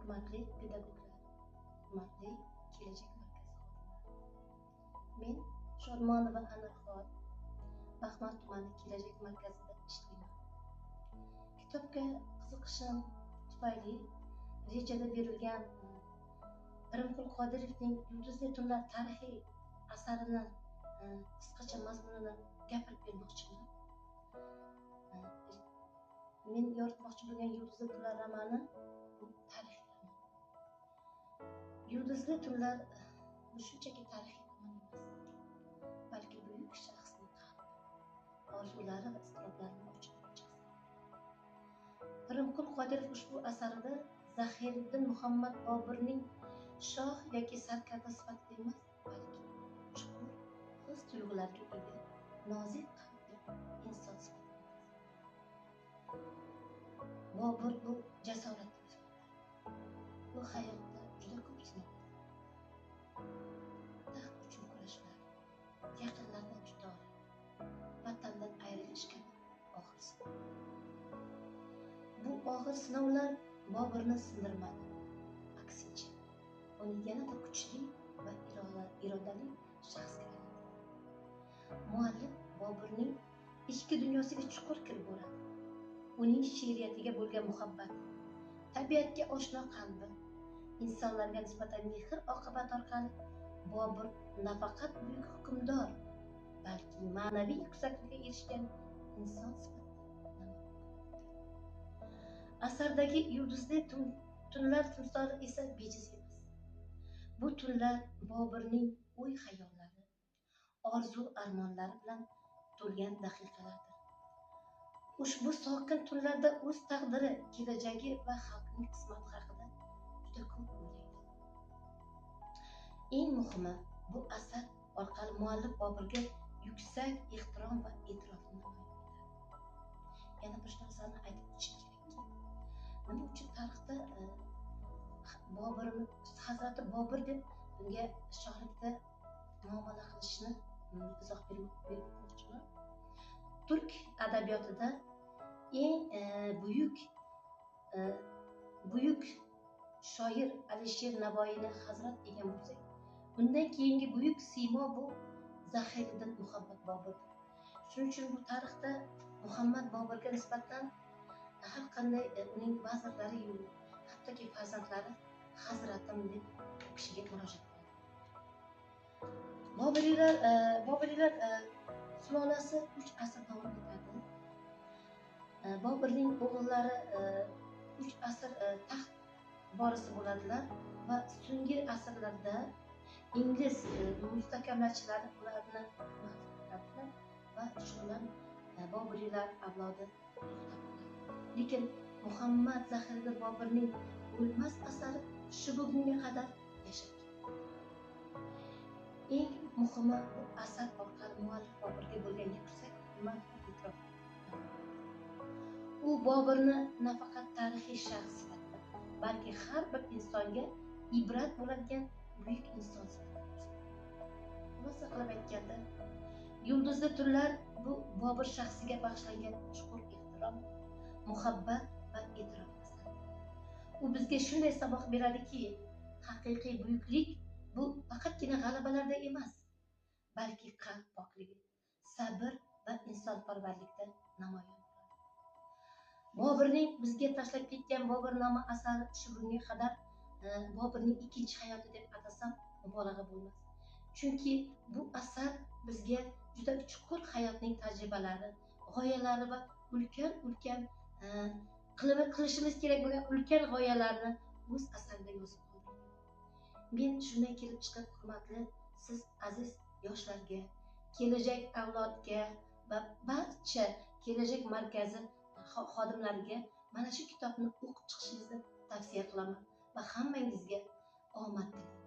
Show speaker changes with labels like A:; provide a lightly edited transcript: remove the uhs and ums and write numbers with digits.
A: hurmatli pedagoglar, hurmatli kelajak markazi xodimlari. Men Shodmonova Anirxon, Baxmal tumani kelajak markazida ishlayman. Kitobga qiziqishim tufayli rejada berilgan Pirimqul Qodirovning Yulduzli tunlar tarixiy asarini qisqacha mazmunini gapirib bermoqchiman. Men yoritmoqchi bo'lgan Yulduzli tunlar romani bu tarixiy roman. Yulduzli tunlar bu shunchaki tarixiy roman emas, balki buyuk shaxsning qalbi, orzulari va iztiroblarini ochib ochadi. Pirimqul Qodirov ushbu asarida Zahiriddin Muhammad Boburning shoh yoki sarkarda sifatida emas, balki chuqur his-tuyg'ularga ega nozik qalbli inson sifatida. Bobur bu jasoratli inson. Bu hayotda juda ko'p sinadi. Taxt uchun kurashlar, yaqinlardan judolik, vatandan ayrilish kabi og'ir sinov. Bu og'ir sinovlar Boburni sindirmadi. Aksincha, uni yanada kuchli va irodali shaxsga aylantirdi. Muallif Boburning ichki dunyosiga chuqur kirib boradi. Uning she'riyatiga bo'lgan muhabbati, tabiatga oshno qalbi, insonlarga nisbatan mehr-oqibat orqali Bobur nafaqat buyuk hukmdor, balki ma'naviy yuksaklikka erishgan inson sifatida namoyon qiladi. Asardagi yulduzli tunlar timsoli esa bejiz emas. Bu tunlar Boburning o'y-xayollari, orzu-armonlari bilan to'lgan daqiqalardir. Ushbu sokin tunlarda o'z taqdiri, kelajagi va xalqning qismati haqida juda ko'p o'ylaydi. Eng muhimi, bu asar orqali muallif Boburga yuksak ehtirom va e'tirofni namoyon etadi. Yana bir narsani aytib o'tishim kerakki, nima uchun tarixda Hazrati Bobur deb bunga shohlikda muomala qilishni izoh bermoqchiman. Turk adabiyotida eng buyuk shoir Alisher Navoiyni hazrat degan bo'lsak, undan keyingi buyuk siymo bu Zahiriddin Muhammad Boburdir. Shuning uchun bu tarixda Muhammad Boburga nisbatan har qanday uning vazirlari, hattoki farzandlari hazratim deb u kishiga murojaat qiladi. Boburiylar sulolasi 3 asr davom etadi. Boburning o'g'illari 3 asr taxt vorisi bo'ladilar va so'nggi asrlarda ingliz mustahkamlachilari ularni mahv va shular Boburiylar avlodi. Lekin Muhammad Zahiriddin Boburning o'lmas asari shu bugunga qadar yashab keladi. Eng muhimi, bu asar orqali muallif Boburga bo'lgan yuksak hurmat va e'tirof. U Boburni nafaqat tarixiy shaxs sifatida, balki har bir insonga ibrat bo'ladigan buyuk inson sifatida ko'rsatadi. Xulosa qilib aytganda, Yulduzli tunlar bu Bobur shaxsiga bag'ishlangan chuqur ehtirom, muhabbat va e'tirof asari. U bizga shunday saboq beradiki, haqiqiy buyuklik bu faqatgina g'alabalarda emas, balki qalb pokligi, sabr va insonparvarlikda namoyon bo'ladi. Boburning bizga tashlab ketgan Boburnoma asari shu bunga qadar Boburning ikkinchi hayoti deb atasam mubolag'a bo'lmas. Chunki bu asar bizga juda chuqur hayotning tajribalari, g'oyalari va ulkan qilishimiz kerak bo'lgan ulkan g'oyalarni o'z asarida yozib qoldirgan. Men shundan kelib chiqib, hurmatli siz aziz yoshlarga, kelajak avlodga va barcha kelajak markazi xodimlariga mana shu kitobni o'qib chiqishingizni tavsiya qilaman va hammangizga omad tilayman.